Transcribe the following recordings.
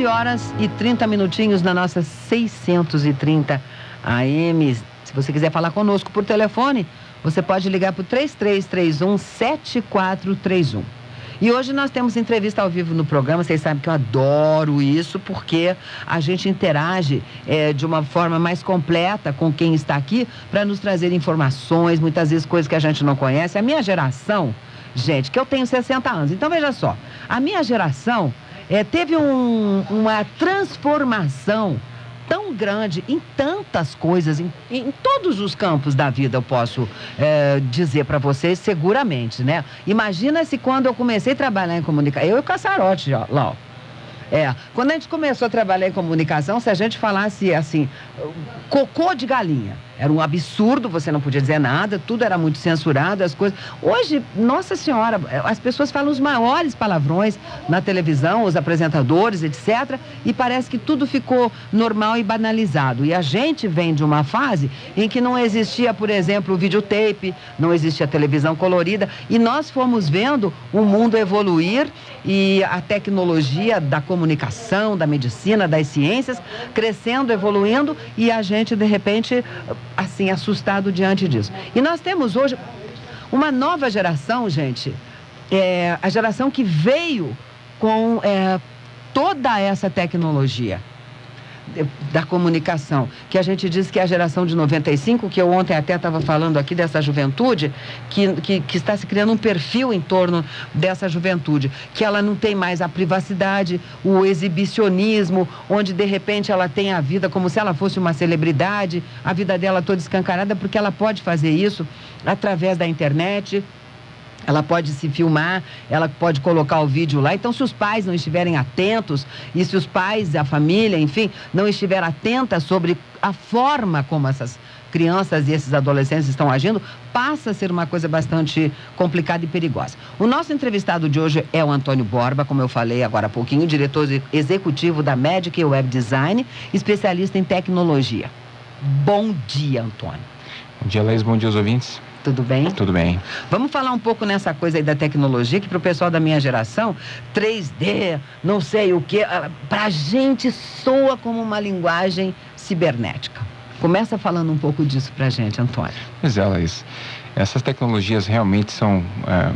11 horas e 30 minutinhos na nossa 630 AM. Se você quiser falar conosco por telefone, você pode ligar para o 3331-7431. E hoje nós temos entrevista ao vivo no programa. Vocês sabem que eu adoro isso, porque a gente interage de uma forma mais completa com quem está aqui para nos trazer informações, muitas vezes coisas que a gente não conhece. A minha geração, gente, que eu tenho 60 anos, então veja só, a minha geração teve uma transformação tão grande em tantas coisas, em todos os campos da vida, eu posso dizer para vocês seguramente, né? Imagina se quando eu comecei a trabalhar em comunicação, eu e o Cassarotti, ó, lá, ó. Quando a gente começou a trabalhar em comunicação, se a gente falasse assim, cocô de galinha, era um absurdo, você não podia dizer nada, tudo era muito censurado, as coisas. Hoje, nossa senhora, as pessoas falam os maiores palavrões na televisão, os apresentadores, etc. E parece que tudo ficou normal e banalizado. E a gente vem de uma fase em que não existia, por exemplo, o videotape, não existia televisão colorida, e nós fomos vendo o mundo evoluir e a tecnologia da comunicação, da medicina, das ciências, crescendo, evoluindo, e a gente, de repente, assim, assustado diante disso. E nós temos hoje uma nova geração, gente, a geração que veio com toda essa tecnologia da comunicação, que a gente diz que é a geração de 95, que eu ontem até estava falando aqui dessa juventude, que está se criando um perfil em torno dessa juventude, que ela não tem mais a privacidade, o exibicionismo, onde de repente ela tem a vida como se ela fosse uma celebridade, a vida dela toda escancarada, porque ela pode fazer isso através da internet. Ela pode se filmar, ela pode colocar o vídeo lá. Então, se os pais não estiverem atentos, e se os pais, a família, enfim, não estiver atenta sobre a forma como essas crianças e esses adolescentes estão agindo, passa a ser uma coisa bastante complicada e perigosa. O nosso entrevistado de hoje é o Antônio Borba, como eu falei agora há pouquinho, diretor executivo da Magic Web Design, especialista em tecnologia. Bom dia, Antônio. Bom dia, Laís. Bom dia aos ouvintes. Tudo bem? Tudo bem. Vamos falar um pouco nessa coisa aí da tecnologia, que para o pessoal da minha geração, 3D, não sei o quê, para a gente soa como uma linguagem cibernética. Começa falando um pouco disso para a gente, Antônio. Pois é, Laís. Essas tecnologias realmente são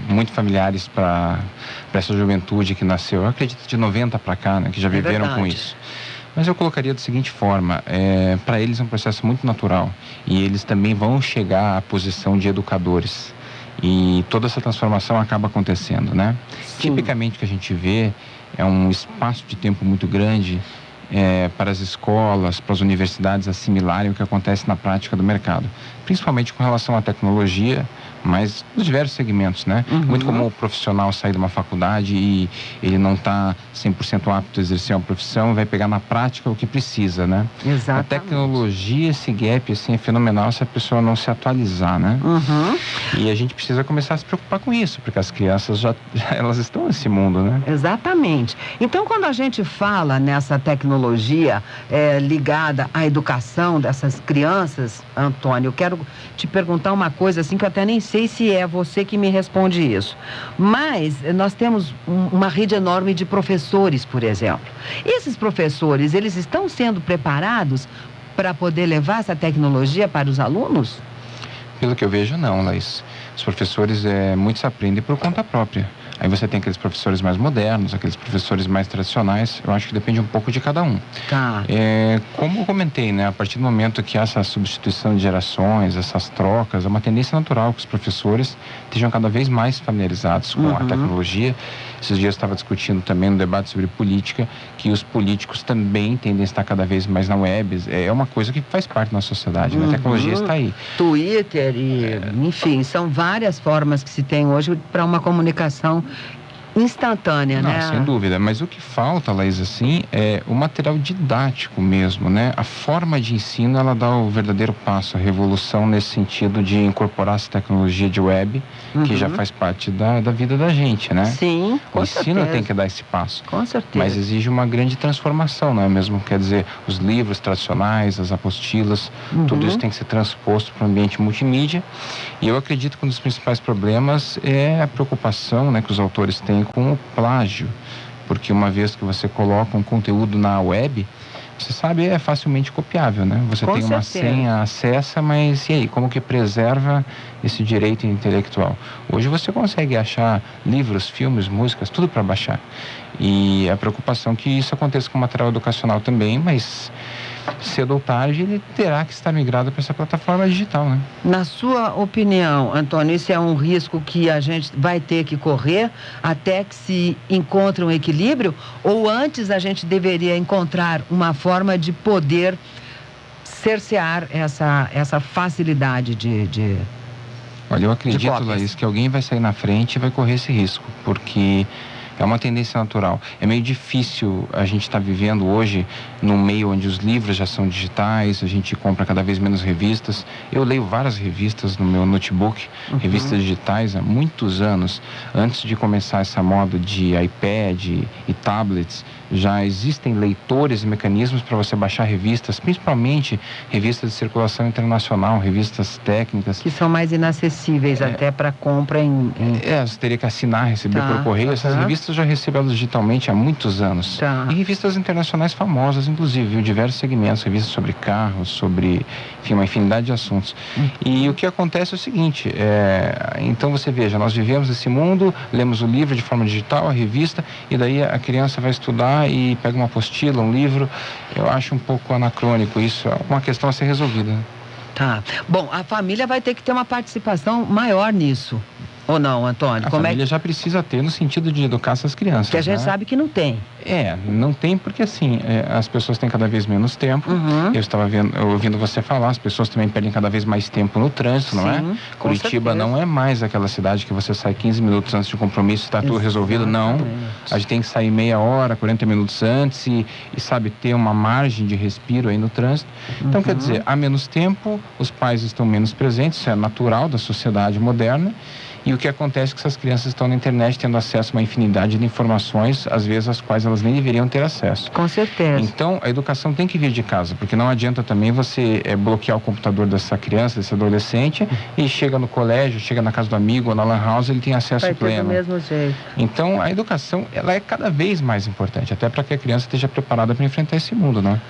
muito familiares para essa juventude que nasceu, eu acredito, de 90 para cá, né, que já viveram com isso. Mas eu colocaria da seguinte forma, para eles é um processo muito natural e eles também vão chegar à posição de educadores e toda essa transformação acaba acontecendo, né? Sim. Tipicamente o que a gente vê é um espaço de tempo muito grande para as escolas, para as universidades assimilarem o que acontece na prática do mercado, principalmente com relação à tecnologia, mas nos diversos segmentos, né? Uhum. Muito comum o profissional sair de uma faculdade e ele não está 100% apto a exercer uma profissão e vai pegar na prática o que precisa, né? Exatamente. A tecnologia, esse gap, assim, é fenomenal se a pessoa não se atualizar, né? Uhum. E a gente precisa começar a se preocupar com isso, porque as crianças elas estão nesse mundo, né? Exatamente. Então, quando a gente fala nessa tecnologia ligada à educação dessas crianças, Antônio, eu quero te perguntar uma coisa assim que eu até nem sei se é você que me responde isso, mas nós temos uma rede enorme de professores, por exemplo. Esses professores, eles estão sendo preparados para poder levar essa tecnologia para os alunos? Pelo que eu vejo, não, Laís. Os professores, muitos aprendem por conta própria. Aí você tem aqueles professores mais modernos, aqueles professores mais tradicionais. Eu acho que depende um pouco de cada um. Tá. Como eu comentei, né? A partir do momento que essa substituição de gerações, essas trocas, é uma tendência natural que os professores estejam cada vez mais familiarizados com a tecnologia. Esses dias eu estava discutindo também no debate sobre política, que os políticos também tendem a estar cada vez mais na web. É uma coisa que faz parte da nossa sociedade, né? A tecnologia está aí. Twitter enfim, são várias formas que se tem hoje para uma comunicação instantânea, não, né? Sem dúvida, mas o que falta, Laís, assim, é o material didático mesmo, né? A forma de ensino, ela dá o verdadeiro passo, a revolução nesse sentido de incorporar essa tecnologia de web, que já faz parte da vida da gente, né? Sim, com certeza. O ensino tem que dar esse passo. Com certeza. Mas exige uma grande transformação, não é mesmo? Quer dizer, os livros tradicionais, as apostilas, tudo isso tem que ser transposto para o ambiente multimídia. E eu acredito que um dos principais problemas é a preocupação, né, que os autores têm com o plágio. porque uma vez que você coloca um conteúdo na web, você sabe, é facilmente copiável, né? Você tem uma senha, acessa, mas e aí, como que preserva esse direito intelectual? Hoje você consegue achar livros, filmes, músicas, tudo para baixar. E a preocupação é que isso aconteça com o material educacional também, mas cedo ou tarde ele terá que estar migrado para essa plataforma digital, né? Na sua opinião, Antônio, isso é um risco que a gente vai ter que correr até que se encontre um equilíbrio? Ou antes a gente deveria encontrar uma forma de poder cercear essa facilidade de Olha, eu acredito, Laís, que alguém vai sair na frente e vai correr esse risco, porque é uma tendência natural. É meio difícil a gente estar vivendo hoje num meio onde os livros já são digitais, a gente compra cada vez menos revistas. Eu leio várias revistas no meu notebook, revistas digitais há muitos anos. Antes de começar essa moda de iPad e tablets, já existem leitores e mecanismos para você baixar revistas, principalmente revistas de circulação internacional, revistas técnicas. Que são mais inacessíveis até para compra em... você teria que assinar, receber por correio. Essas revistas eu já recebo elas digitalmente há muitos anos. E revistas internacionais famosas, inclusive, diversos segmentos, revistas sobre carros, sobre, enfim, uma infinidade de assuntos. E o que acontece é o seguinte, então você veja, nós vivemos esse mundo, lemos o livro de forma digital, a revista, e daí a criança vai estudar e pega uma apostila, um livro. Eu acho um pouco anacrônico isso, é uma questão a ser resolvida. Tá. Bom, a família vai ter que ter uma participação maior nisso. Ou não, Antônio? A família já precisa ter no sentido de educar essas crianças. Que a gente sabe que não tem. Não tem porque assim, as pessoas têm cada vez menos tempo. Eu estava ouvindo você falar, as pessoas também perdem cada vez mais tempo no trânsito, não é? Curitiba não é mais aquela cidade que você sai 15 minutos antes de compromisso e está tudo resolvido, não. A gente tem que sair meia hora, 40 minutos antes e sabe, ter uma margem de respiro aí no trânsito. Então, quer dizer, há menos tempo, os pais estão menos presentes, isso é natural da sociedade moderna. E o que acontece é que essas crianças estão na internet tendo acesso a uma infinidade de informações, às vezes às quais elas nem deveriam ter acesso. Com certeza. Então, a educação tem que vir de casa, porque não adianta também você bloquear o computador dessa criança, desse adolescente, e chega no colégio, chega na casa do amigo ou na lan house, ele tem acesso pleno. Do mesmo jeito. Então, a educação, ela é cada vez mais importante, até para que a criança esteja preparada para enfrentar esse mundo, né?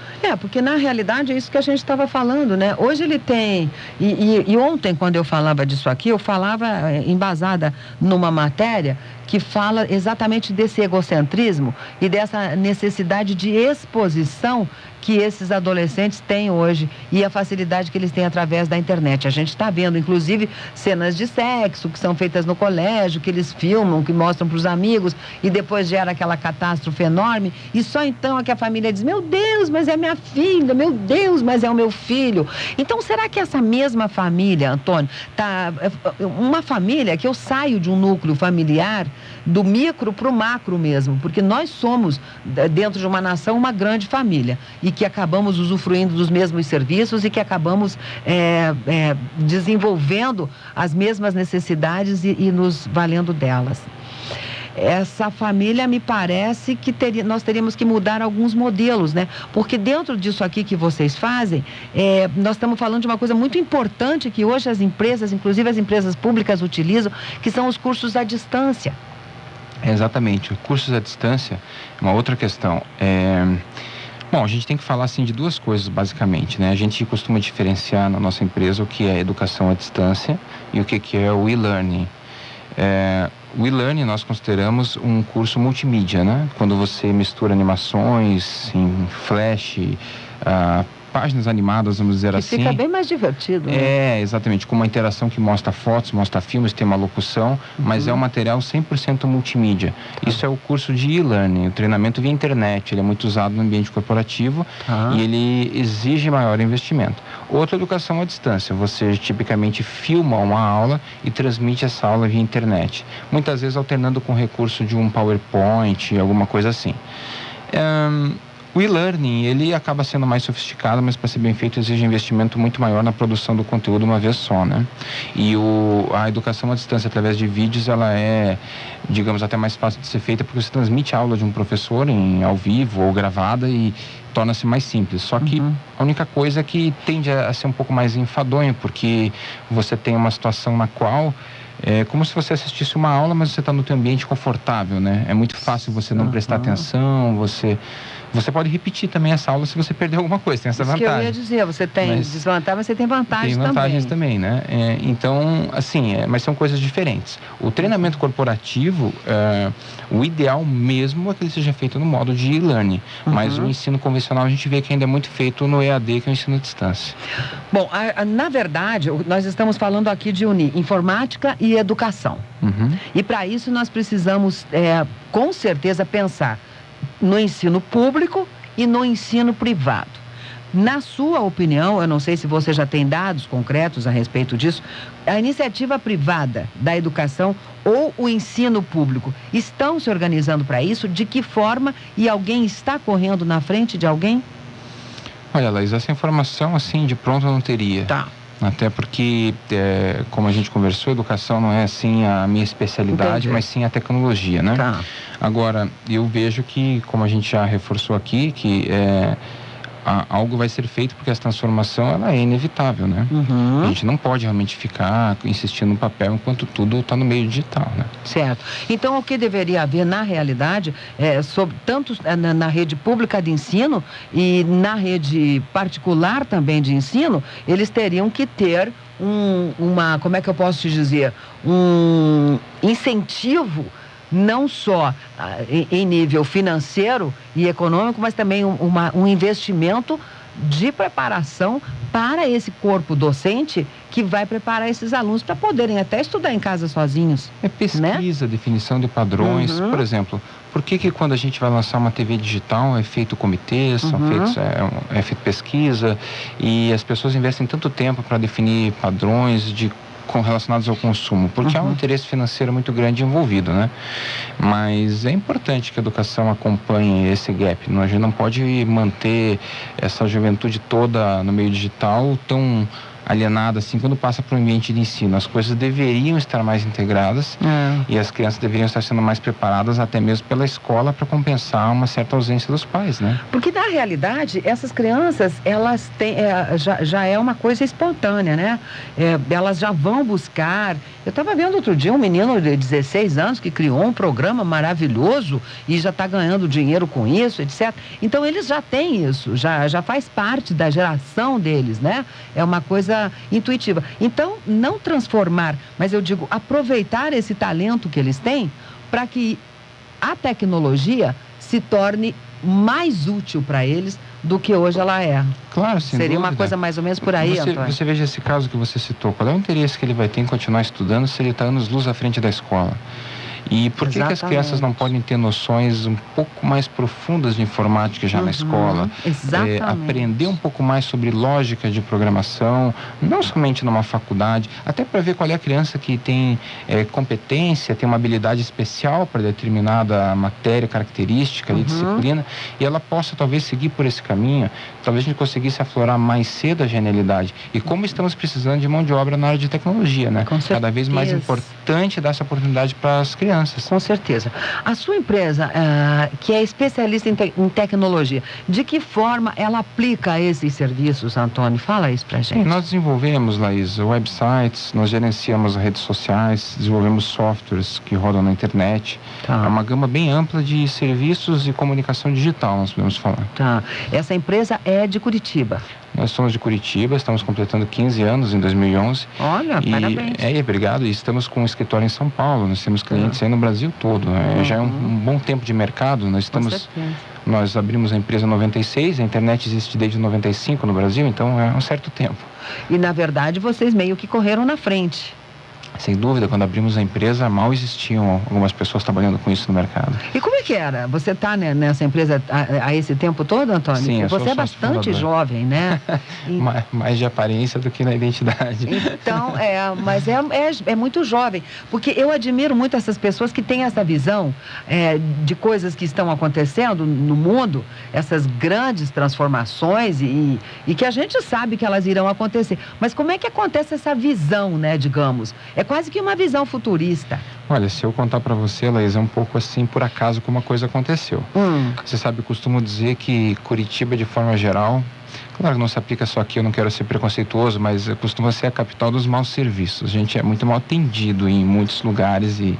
Porque na realidade é isso que a gente estava falando, né? Hoje ele tem, e ontem quando eu falava disso aqui, eu falava embasada numa matéria que fala exatamente desse egocentrismo e dessa necessidade de exposição que esses adolescentes têm hoje e a facilidade que eles têm através da internet. A gente está vendo, inclusive, cenas de sexo que são feitas no colégio, que eles filmam, que mostram para os amigos e depois gera aquela catástrofe enorme e só então é que a família diz, meu Deus, mas é minha filha, meu Deus, mas é o meu filho. Então, será que essa mesma família, Antônio, uma família que eu saio de um núcleo familiar do micro para o macro mesmo, porque nós somos, dentro de uma nação, uma grande família e que acabamos usufruindo dos mesmos serviços e que acabamos desenvolvendo as mesmas necessidades e nos valendo delas. Essa família, me parece que nós teríamos que mudar alguns modelos, né? Porque dentro disso aqui que vocês fazem, nós estamos falando de uma coisa muito importante que hoje as empresas, inclusive as empresas públicas, utilizam, que são os cursos à distância. Exatamente, cursos à distância é uma outra questão. Bom, a gente tem que falar assim de duas coisas basicamente, né? A gente costuma diferenciar na nossa empresa o que é educação à distância e o que é o e-learning. O e-learning nós consideramos um curso multimídia, né? Quando você mistura animações em flash, páginas animadas, vamos dizer assim. Fica bem mais divertido, né? Exatamente, com uma interação que mostra fotos, mostra filmes, tem uma locução, mas é um material 100% multimídia. Isso é o curso de e-learning, o treinamento via internet, ele é muito usado no ambiente corporativo e ele exige maior investimento. Outra educação à distância, você tipicamente filma uma aula e transmite essa aula via internet, muitas vezes alternando com o recurso de um PowerPoint, alguma coisa assim. O e-learning, ele acaba sendo mais sofisticado, mas para ser bem feito exige investimento muito maior na produção do conteúdo uma vez só, né? E a educação à distância através de vídeos, ela é, digamos, até mais fácil de ser feita porque você transmite a aula de um professor ao vivo ou gravada e torna-se mais simples. Só que a única coisa é que tende a ser um pouco mais enfadonho, porque você tem uma situação na qual É como se você assistisse uma aula, mas você está no teu ambiente confortável, né? É muito fácil você não prestar atenção, você pode repetir também essa aula se você perder alguma coisa, tem essa vantagem. Isso que eu ia dizer, você tem desvantagem, mas você tem vantagem também. Tem vantagens também, né? Então, assim, mas são coisas diferentes. O treinamento corporativo, o ideal mesmo é que ele seja feito no modo de e-learning, mas o ensino convencional a gente vê que ainda é muito feito no EAD, que é o ensino à distância. Bom, na verdade, nós estamos falando aqui de unir informática e educação. E para isso nós precisamos, com certeza, pensar no ensino público e no ensino privado. Na sua opinião, eu não sei se você já tem dados concretos a respeito disso, a iniciativa privada da educação ou o ensino público estão se organizando para isso? De que forma? E alguém está correndo na frente de alguém? Olha, Laís, essa informação assim de pronto eu não teria. Tá. Até porque, como a gente conversou, educação não é assim a minha especialidade, mas sim a tecnologia, né? Tá. Agora, eu vejo que, como a gente já reforçou aqui, que algo vai ser feito porque essa transformação ela é inevitável, né? A gente não pode realmente ficar insistindo no papel enquanto tudo está no meio digital, né? Certo. Então, o que deveria haver na realidade, tanto na rede pública de ensino e na rede particular também de ensino, eles teriam que ter como é que eu posso te dizer, um incentivo não só em nível financeiro e econômico, mas também um investimento de preparação para esse corpo docente que vai preparar esses alunos para poderem até estudar em casa sozinhos. Pesquisa, né? Definição de padrões. Por exemplo, por que quando a gente vai lançar uma TV digital é feito comitê, é feito pesquisa e as pessoas investem tanto tempo para definir padrões relacionados ao consumo, porque há um interesse financeiro muito grande envolvido, né? Mas é importante que a educação acompanhe esse gap. A gente não pode manter essa juventude toda no meio digital tão alienada assim quando passa para o ambiente de ensino. As coisas deveriam estar mais integradas e as crianças deveriam estar sendo mais preparadas até mesmo pela escola para compensar uma certa ausência dos pais, né? Porque na realidade essas crianças elas têm, já é uma coisa espontânea, né? Elas já vão buscar. Eu estava vendo outro dia um menino de 16 anos que criou um programa maravilhoso e já está ganhando dinheiro com isso, etc. Então eles já têm isso, já faz parte da geração deles, né? É uma coisa intuitiva. Então, não transformar, mas eu digo, aproveitar esse talento que eles têm para que a tecnologia se torne mais útil para eles do que hoje ela é. Claro, sem Seria dúvida. Uma coisa mais ou menos por aí, Antônio. Você veja esse caso que você citou. Qual é o interesse que ele vai ter em continuar estudando se ele está anos-luz à frente da escola? E por que as crianças não podem ter noções um pouco mais profundas de informática já na escola? Exatamente. Aprender um pouco mais sobre lógica de programação, não somente numa faculdade, até para ver qual é a criança que tem competência, tem uma habilidade especial para determinada matéria, característica, disciplina, e ela possa talvez seguir por esse caminho, talvez a gente conseguisse aflorar mais cedo a genialidade. E como estamos precisando de mão de obra na área de tecnologia, né? Cada vez mais importante dar essa oportunidade para as crianças. Com certeza. A sua empresa, que é especialista em tecnologia, de que forma ela aplica esses serviços, Antônio? Fala isso pra gente. Nós desenvolvemos, Laís, websites, nós gerenciamos redes sociais, desenvolvemos softwares que rodam na internet. Tá. É uma gama bem ampla de serviços e comunicação digital, nós podemos falar. Tá. Essa empresa é de Curitiba. Nós somos de Curitiba, estamos completando 15 anos em 2011. Olha, parabéns. Obrigado. E estamos com um escritório em São Paulo. Nós temos clientes aí no Brasil todo. Já é um bom tempo de mercado. Nós abrimos a empresa em 96, a internet existe desde 95 no Brasil, então é um certo tempo. E na verdade vocês meio que correram na frente. Sem dúvida, quando abrimos a empresa, mal existiam algumas pessoas trabalhando com isso no mercado. E como é que era? Você está nessa empresa há esse tempo todo, Antônio? Sim, eu Você é bastante jovem, né? Mais de aparência do que na identidade. Então, mas é muito jovem. Porque eu admiro muito essas pessoas que têm essa visão de coisas que estão acontecendo no mundo, essas grandes transformações e que a gente sabe que elas irão acontecer. Mas como é que acontece essa visão, né, digamos? É quase que uma visão futurista. Olha, se eu contar para você, Laís, é um pouco assim, por acaso, como a coisa aconteceu. Você sabe, eu costumo dizer que Curitiba, de forma geral, Claro que não se aplica só aqui, eu não quero ser preconceituoso, mas costuma ser a capital dos maus serviços. A gente é muito mal atendido em muitos lugares e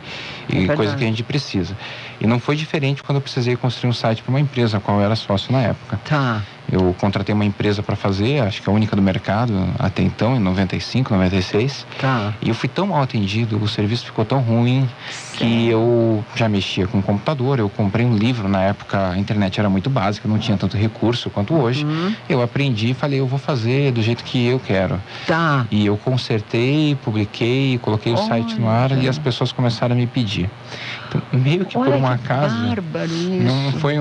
coisa que a gente precisa. E não foi diferente quando eu precisei construir um site para uma empresa, a qual eu era sócio na época. Tá. Eu contratei uma empresa para fazer, acho que a única do mercado até então, em 95, 96. Tá. E eu fui tão mal atendido, o serviço ficou tão ruim que eu já mexia com o computador. Eu comprei um livro, na época a internet era muito básica, não tinha tanto recurso quanto hoje. Eu aprendi e falei, eu vou fazer do jeito que eu quero. Tá. E eu consertei, publiquei, coloquei o site no ar e as pessoas começaram a me pedir. Então, meio que por um acaso, não foi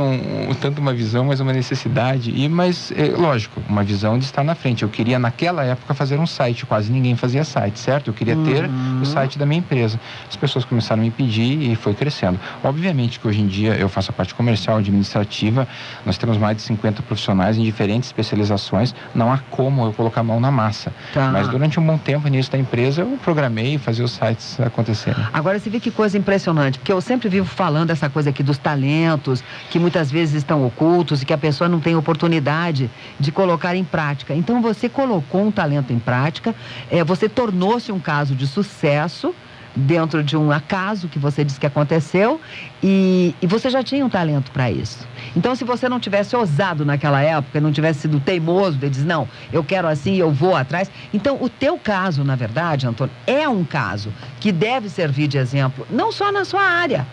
tanto uma visão, mas uma necessidade. Mas, lógico, uma visão de estar na frente. Eu queria, naquela época, fazer um site. Quase ninguém fazia site, certo? Eu queria ter o site da minha empresa. As pessoas começaram a me pedir e foi crescendo. Obviamente que hoje em dia eu faço a parte comercial, administrativa. Nós temos mais de 50 profissionais em diferentes especializações. Não há como eu colocar a mão na massa. Tá. Mas durante um bom tempo, início da empresa, eu programei e fazia os sites acontecerem. Agora você vê que coisa impressionante, porque eu sempre vivo falando essa coisa aqui dos talentos, que muitas vezes estão ocultos e que a pessoa não tem oportunidade de colocar em prática. Então você colocou um talento em prática, você tornou-se um caso de sucesso dentro de um acaso que você disse que aconteceu e você já tinha um talento para isso. Então, se você não tivesse ousado naquela época, não tivesse sido teimoso de dizer, não, eu quero assim, eu vou atrás. Então, o teu caso, na verdade, Antônio, é um caso que deve servir de exemplo, não só na sua área,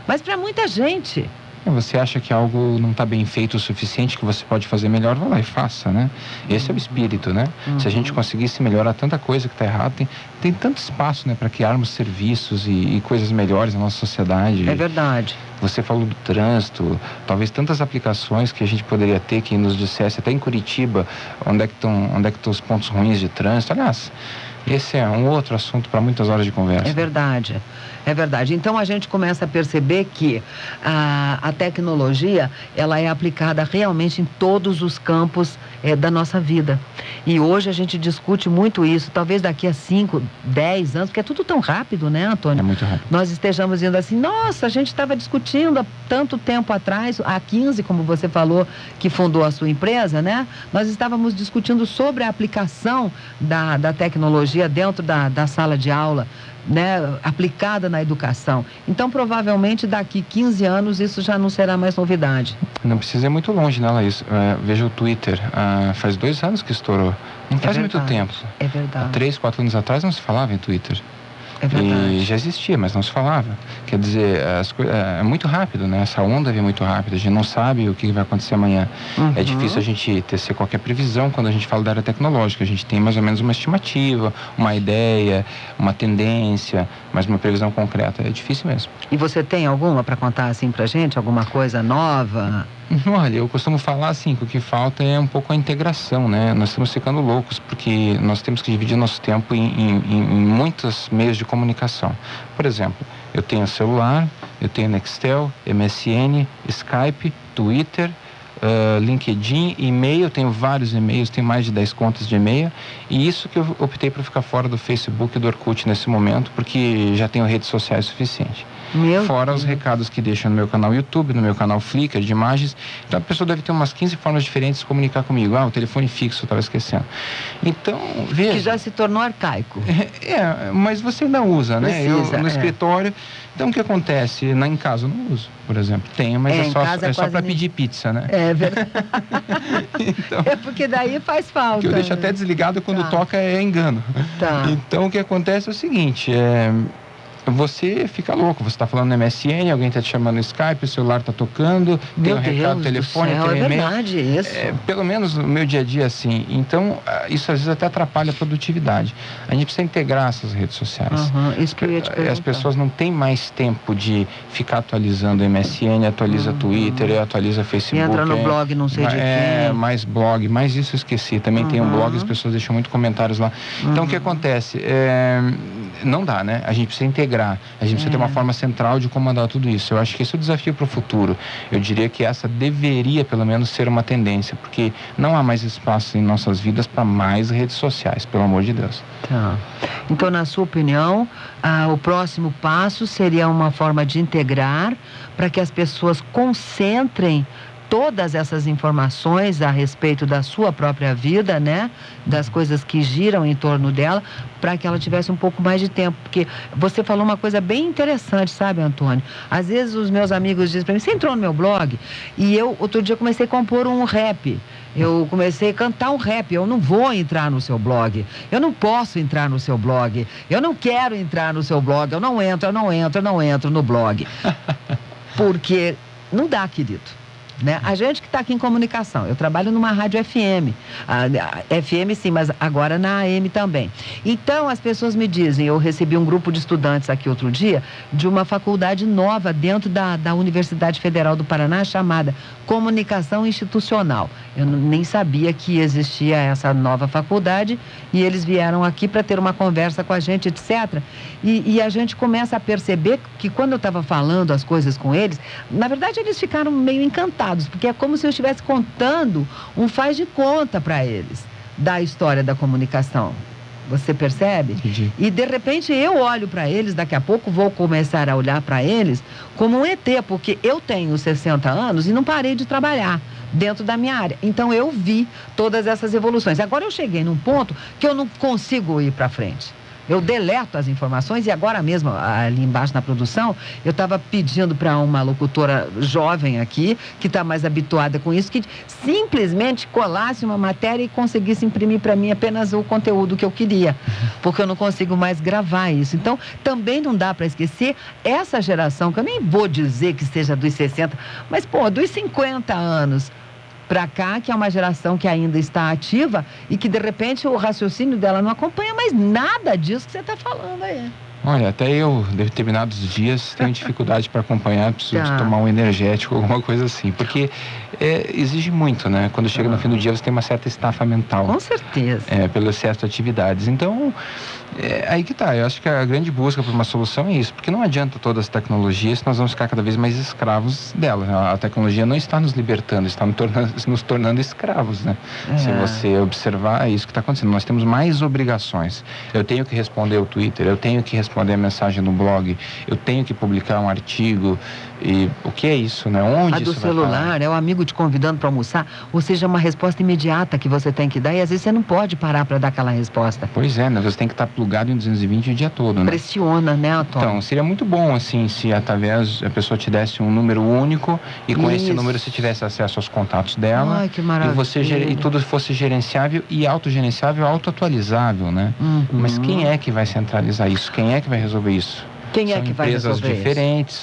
mas para muita gente. Você acha que algo não está bem feito o suficiente, que você pode fazer melhor, vai lá e faça, né? Esse é o espírito, né? Se a gente conseguisse melhorar tanta coisa que está errada, tem tanto espaço, né, para criarmos serviços e coisas melhores na nossa sociedade. É verdade. Você falou do trânsito, talvez tantas aplicações que a gente poderia ter que nos dissesse, até em Curitiba, onde é que estão os pontos ruins de trânsito. Aliás, esse é um outro assunto para muitas horas de conversa. É verdade. É verdade. Então a gente começa a perceber que a tecnologia, ela é aplicada realmente em todos os campos da nossa vida. E hoje a gente discute muito isso, talvez daqui a 5, 10 anos, porque é tudo tão rápido, né, Antônio? É muito rápido. Nós estejamos dizendo assim, nossa, a gente estava discutindo há tanto tempo atrás, há 15, como você falou, que fundou a sua empresa, né? Nós estávamos discutindo sobre a aplicação da tecnologia dentro da sala de aula, né, aplicada na educação. Então, provavelmente, daqui 15 anos, isso já não será mais novidade. Não precisa ir muito longe, né, Laís? Veja o Twitter. Faz 2 anos que estourou. Não faz muito tempo. É verdade. Há 3, 4 anos atrás não se falava em Twitter. É verdade. E já existia, mas não se falava. Quer dizer, é muito rápido, né? Essa onda vem muito rápido. A gente não sabe o que vai acontecer amanhã. É difícil a gente tecer qualquer previsão quando a gente fala da área tecnológica. A gente tem mais ou menos uma estimativa, uma ideia, uma tendência, mas uma previsão concreta é difícil mesmo. E você tem alguma para contar assim pra gente? Alguma coisa nova? Olha, eu costumo falar assim, que o que falta é um pouco a integração, né? Nós estamos ficando loucos, porque nós temos que dividir nosso tempo em muitos meios de comunicação. Por exemplo, eu tenho celular, eu tenho Nextel, MSN, Skype, Twitter, LinkedIn, e-mail, eu tenho vários e-mails, tenho mais de 10 contas de e-mail, e isso que eu optei por ficar fora do Facebook e do Orkut nesse momento, porque já tenho redes sociais suficientes. Fora os recados que deixam no meu canal YouTube, no meu canal Flickr de imagens. Então a pessoa deve ter umas 15 formas diferentes de comunicar comigo. O telefone fixo, eu estava esquecendo. Então, veja... Que já se tornou arcaico. Mas você ainda usa, né? Precisa, eu no escritório... Então o que acontece? Em casa eu não uso, por exemplo. Tenho, mas é só para pedir pizza, né? É verdade. Então, porque daí faz falta. Que eu deixo até desligado quando toca, é engano. Tá. Então o que acontece é o seguinte, você fica louco, você está falando no MSN, alguém está te chamando no Skype, o celular está tocando, tem um recado, telefone, tem um e-mail. É verdade isso. Pelo menos no meu dia a dia, assim. Então, isso às vezes até atrapalha a produtividade. A gente precisa integrar essas redes sociais. Isso que eu ia te perguntar. As pessoas não têm mais tempo de ficar atualizando o MSN, atualiza Twitter, atualiza Facebook. E entra no blog, não sei de quem. Mais blog, mas isso eu esqueci. Também tem um blog, as pessoas deixam muito comentários lá. Então, o que acontece? Não dá, né? A gente precisa integrar, a gente precisa ter uma forma central de comandar tudo isso. Eu acho que esse é o desafio para o futuro. Eu diria que essa deveria, pelo menos, ser uma tendência, porque não há mais espaço em nossas vidas para mais redes sociais, pelo amor de Deus. Tá. Então, na sua opinião, o próximo passo seria uma forma de integrar para que as pessoas concentrem todas essas informações a respeito da sua própria vida, né? Das coisas que giram em torno dela, para que ela tivesse um pouco mais de tempo. Porque você falou uma coisa bem interessante, sabe, Antônio? Às vezes os meus amigos dizem para mim, você entrou no meu blog? E eu, outro dia, comecei a compor um rap. Eu comecei a cantar um rap. Eu não vou entrar no seu blog. Eu não posso entrar no seu blog. Eu não quero entrar no seu blog. Eu não entro no blog. Porque não dá, querido. Né? A gente que está aqui em comunicação, eu trabalho numa rádio FM, FM sim, mas agora na AM também. Então as pessoas me dizem, eu recebi um grupo de estudantes aqui outro dia, de uma faculdade nova dentro da Universidade Federal do Paraná, chamada Comunicação Institucional. Eu nem sabia que existia essa nova faculdade e eles vieram aqui para ter uma conversa com a gente, etc. E a gente começa a perceber que quando eu estava falando as coisas com eles, na verdade eles ficaram meio encantados, porque é como se eu estivesse contando um faz de conta para eles da história da comunicação. Você percebe? Entendi. E de repente eu olho para eles, daqui a pouco vou começar a olhar para eles como um ET, porque eu tenho 60 anos e não parei de trabalhar dentro da minha área. Então eu vi todas essas evoluções. Agora eu cheguei num ponto que eu não consigo ir para frente. Eu deleto as informações e agora mesmo, ali embaixo na produção, eu estava pedindo para uma locutora jovem aqui, que está mais habituada com isso, que simplesmente colasse uma matéria e conseguisse imprimir para mim apenas o conteúdo que eu queria, porque eu não consigo mais gravar isso. Então, também não dá para esquecer essa geração, que eu nem vou dizer que seja dos 60, mas, dos 50 anos para cá, que é uma geração que ainda está ativa e que, de repente, o raciocínio dela não acompanha mais nada disso que você está falando aí. Olha, até eu, determinados dias, tenho dificuldade para acompanhar, preciso de tomar um energético, alguma coisa assim, porque exige muito, né? Quando chega no fim do dia, você tem uma certa estafa mental. Com certeza. Pelo excesso de atividades. Então, aí que tá. Eu acho que a grande busca por uma solução é isso, porque não adianta todas as tecnologias, nós vamos ficar cada vez mais escravos dela. A tecnologia não está nos libertando, está nos tornando escravos, né? Se você observar, é isso que está acontecendo. Nós temos mais obrigações. Eu tenho que responder o Twitter, eu tenho que responder a mensagem no blog, eu tenho que publicar um artigo. E o que é isso, né? Onde a do isso celular, é o amigo te convidando para almoçar, ou seja, uma resposta imediata que você tem que dar e às vezes você não pode parar para dar aquela resposta. Pois é, né? Você tem que estar plugado em 220 o dia todo, né? Pressiona, né, Antônio? Então, seria muito bom, assim, se através a pessoa te desse um número único e com esse número você tivesse acesso aos contatos dela. Ai, que maravilha. E tudo fosse gerenciável e autogerenciável, autoatualizável, né? Mas quem é que vai centralizar isso? Quem é que vai resolver isso? Quem é que vai resolver isso? São empresas diferentes,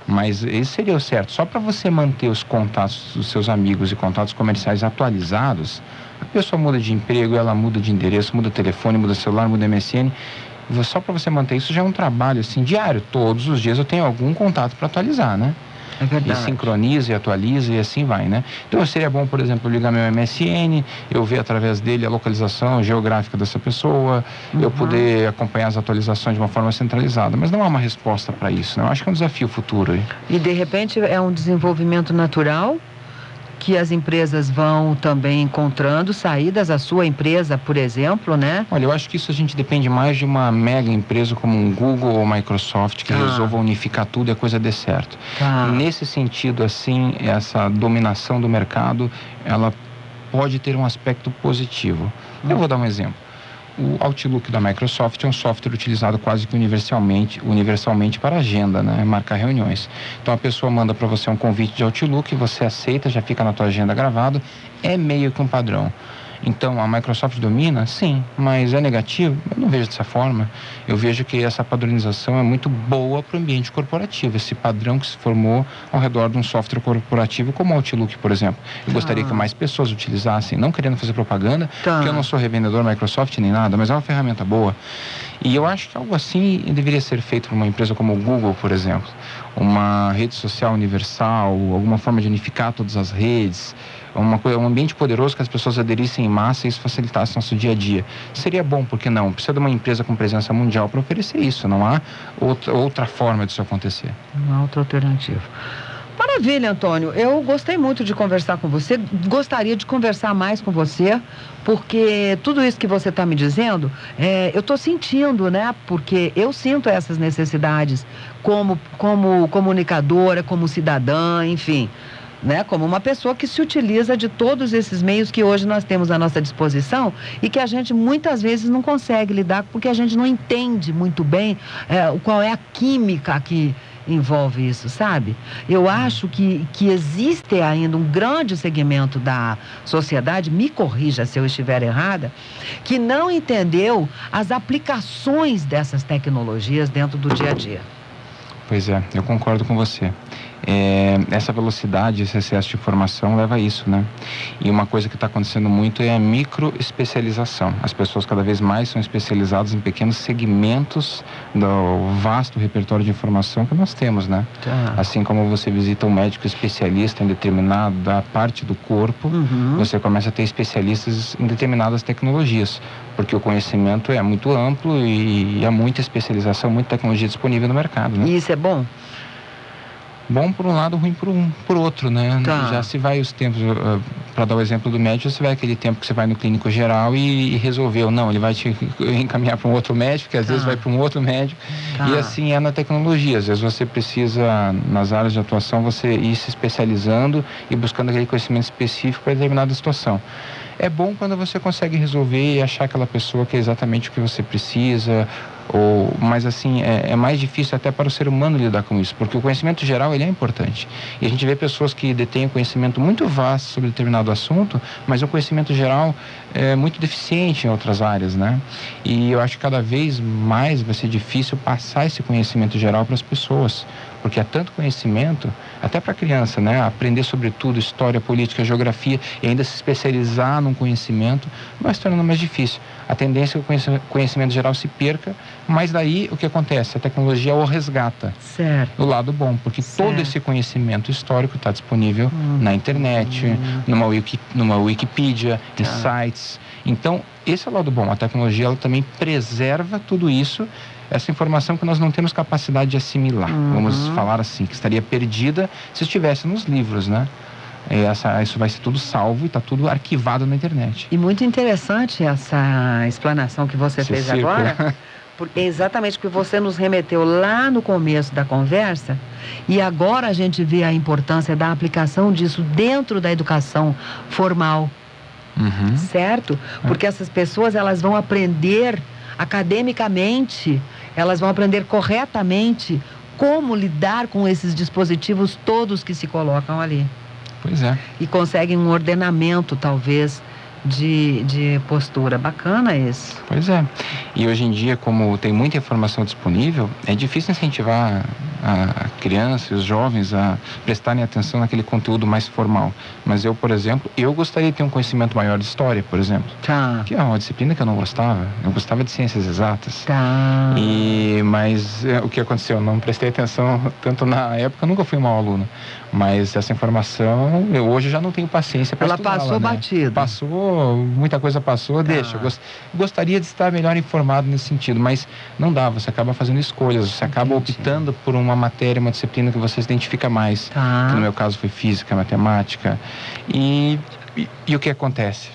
mas esse seria o certo. Só para você manter os contatos dos seus amigos e contatos comerciais atualizados, a pessoa muda de emprego, ela muda de endereço, muda telefone, muda celular, muda MSN. Só para você manter isso já é um trabalho assim diário. Todos os dias eu tenho algum contato para atualizar, né? É verdade. E sincroniza e atualiza e assim vai, né? Então seria bom, por exemplo, ligar meu MSN, eu ver através dele a localização geográfica dessa pessoa, eu poder acompanhar as atualizações de uma forma centralizada. Mas não há uma resposta para isso, né? Eu acho que é um desafio futuro aí. E de repente é um desenvolvimento natural que as empresas vão também encontrando saídas, a sua empresa, por exemplo, né? Olha, eu acho que isso a gente depende mais de uma mega empresa como um Google ou Microsoft que resolva unificar tudo e a coisa dê certo. Nesse sentido, assim, essa dominação do mercado, ela pode ter um aspecto positivo. Eu vou dar um exemplo. O Outlook da Microsoft é um software utilizado quase que universalmente para agenda, né? Marcar reuniões. Então a pessoa manda para você um convite de Outlook, você aceita, já fica na tua agenda gravado, é meio que um padrão. Então a Microsoft domina? Sim, mas é negativo? Eu não vejo dessa forma. Eu vejo que essa padronização é muito boa para o ambiente corporativo, esse padrão que se formou ao redor de um software corporativo como o Outlook, por exemplo. Eu gostaria que mais pessoas utilizassem, não querendo fazer propaganda, porque eu não sou revendedor Microsoft nem nada, mas é uma ferramenta boa. E eu acho que algo assim deveria ser feito por uma empresa como o Google, por exemplo. Uma rede social universal, alguma forma de unificar todas as redes, um ambiente poderoso que as pessoas aderissem em massa e isso facilitasse nosso dia a dia. Seria bom, por que não? Precisa de uma empresa com presença mundial para oferecer isso, não há outra forma disso acontecer. Não há outra alternativa. Maravilha, Antônio. Eu gostei muito de conversar com você, gostaria de conversar mais com você, porque tudo isso que você está me dizendo, eu estou sentindo, né? Porque eu sinto essas necessidades como comunicadora, como cidadã, enfim. né? Como uma pessoa que se utiliza de todos esses meios que hoje nós temos à nossa disposição e que a gente muitas vezes não consegue lidar porque a gente não entende muito bem qual é a química que envolve isso, sabe? Eu acho que existe ainda um grande segmento da sociedade, me corrija se eu estiver errada, que não entendeu as aplicações dessas tecnologias dentro do dia a dia. Pois é, eu concordo com você. Essa velocidade, esse excesso de informação leva a isso, né? E uma coisa que está acontecendo muito é a microespecialização. As pessoas cada vez mais são especializadas em pequenos segmentos do vasto repertório de informação que nós temos, né? Assim como você visita um médico especialista em determinada parte do corpo, você começa a ter especialistas em determinadas tecnologias, porque o conhecimento é muito amplo e há muita especialização, muita tecnologia disponível no mercado, né? E isso é bom? Bom por um lado, ruim por outro, né? Já se vai os tempos, para dar o exemplo do médico, você vai aquele tempo que você vai no clínico geral e resolveu. Não, ele vai te encaminhar para um outro médico, que às vezes vai para um outro médico. E assim é na tecnologia. Às vezes você precisa, nas áreas de atuação, você ir se especializando e buscando aquele conhecimento específico para determinada situação. É bom quando você consegue resolver e achar aquela pessoa que é exatamente o que você precisa, mas assim, é mais difícil até para o ser humano lidar com isso, porque o conhecimento geral, ele é importante. E a gente vê pessoas que detêm conhecimento muito vasto sobre determinado assunto, mas o conhecimento geral é muito deficiente em outras áreas, né? E eu acho que cada vez mais vai ser difícil passar esse conhecimento geral para as pessoas, porque há tanto conhecimento, até para a criança, né? Aprender sobre tudo, história, política, geografia, e ainda se especializar num conhecimento, vai se tornando mais difícil. A tendência é que o conhecimento geral se perca, mas daí o que acontece? A tecnologia o resgata. Certo. Do lado bom, porque todo esse conhecimento histórico está disponível na internet, numa Wikipedia, em sites. Então, esse é o lado bom. A tecnologia, ela também preserva tudo isso, essa informação que nós não temos capacidade de assimilar. Vamos falar assim, que estaria perdida se estivesse nos livros, né? Isso vai ser tudo salvo e está tudo arquivado na internet. E muito interessante essa explanação que você fez agora, porque exatamente porque você nos remeteu lá no começo da conversa, e agora a gente vê a importância da aplicação disso dentro da educação formal, certo? Porque essas pessoas, elas vão aprender academicamente, elas vão aprender corretamente como lidar com esses dispositivos todos que se colocam ali. Pois é. E conseguem um ordenamento, talvez, de postura. Bacana isso. Pois é. E hoje em dia, como tem muita informação disponível, é difícil incentivar a criança e os jovens a prestarem atenção naquele conteúdo mais formal. Mas eu, por exemplo, gostaria de ter um conhecimento maior de história, por exemplo. Que é uma disciplina que eu não gostava. Eu gostava de ciências exatas. Mas o que aconteceu? Eu não prestei atenção tanto na época, eu nunca fui um mau aluno. Mas essa informação, eu hoje já não tenho paciência para estudá-la. Ela passou batido. Passou, muita coisa passou, deixa. Eu gostaria de estar melhor informado nesse sentido, mas não dá, você acaba fazendo escolhas, você acaba optando por uma matéria, uma disciplina que você se identifica mais. Que no meu caso foi física, matemática. E o que acontece?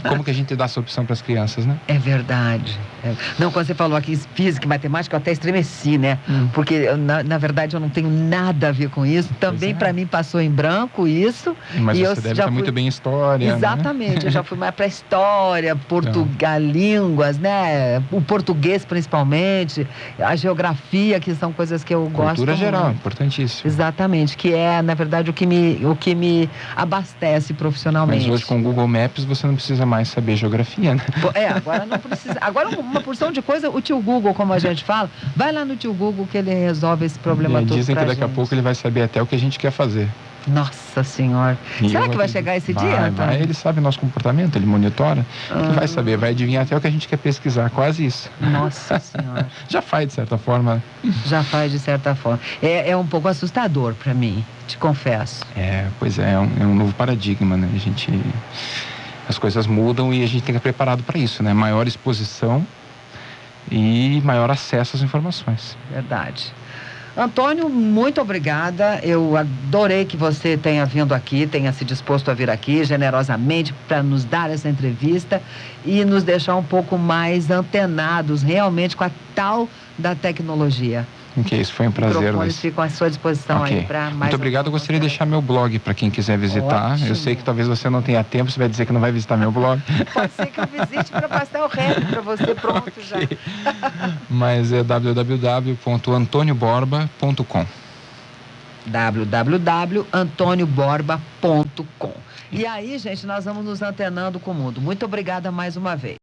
Como que a gente dá essa opção para as crianças, né? É verdade. Não, quando você falou aqui física e matemática, eu até estremeci, né? Porque, na verdade, eu não tenho nada a ver com isso. Também, para mim, passou em branco isso. Mas você deve estar muito bem em história, exatamente. né? Eu já fui mais para história, línguas, né? O português, principalmente. A geografia, que são coisas que eu gosto. Cultura geral, importantíssimo. Exatamente. Que é, na verdade, o que me abastece profissionalmente. Mas hoje, com o Google Maps, você não precisa mais saber geografia, né? Agora não precisa. Agora, uma porção de coisa, o tio Google, como a gente fala, vai lá no tio Google que ele resolve esse problema todo. Dizem que daqui a pouco ele vai saber até o que a gente quer fazer. Nossa Senhora. Será que vai chegar esse dia? Vai, ele sabe o nosso comportamento, ele monitora. Ele vai saber, vai adivinhar até o que a gente quer pesquisar, quase isso. Nossa Senhora. Já faz, de certa forma. Já faz, de certa forma. É um pouco assustador para mim, te confesso. Pois é um novo paradigma, né? As coisas mudam e a gente tem que estar preparado para isso, né? Maior exposição e maior acesso às informações. Verdade. Antônio, muito obrigada. Eu adorei que você tenha vindo aqui, tenha se disposto a vir aqui generosamente para nos dar essa entrevista e nos deixar um pouco mais antenados realmente com a tal da tecnologia. Ok, isso foi um prazer. Os microfones ficam à sua disposição aí para mais. Muito obrigado. Eu gostaria de deixar meu blog para quem quiser visitar. Ótimo. Eu sei que talvez você não tenha tempo, você vai dizer que não vai visitar meu blog. Pode ser que eu visite para passar o rap para você pronto já. Mas é www.antonioborba.com. www.antonioborba.com. E aí, gente, nós vamos nos antenando com o mundo. Muito obrigada mais uma vez.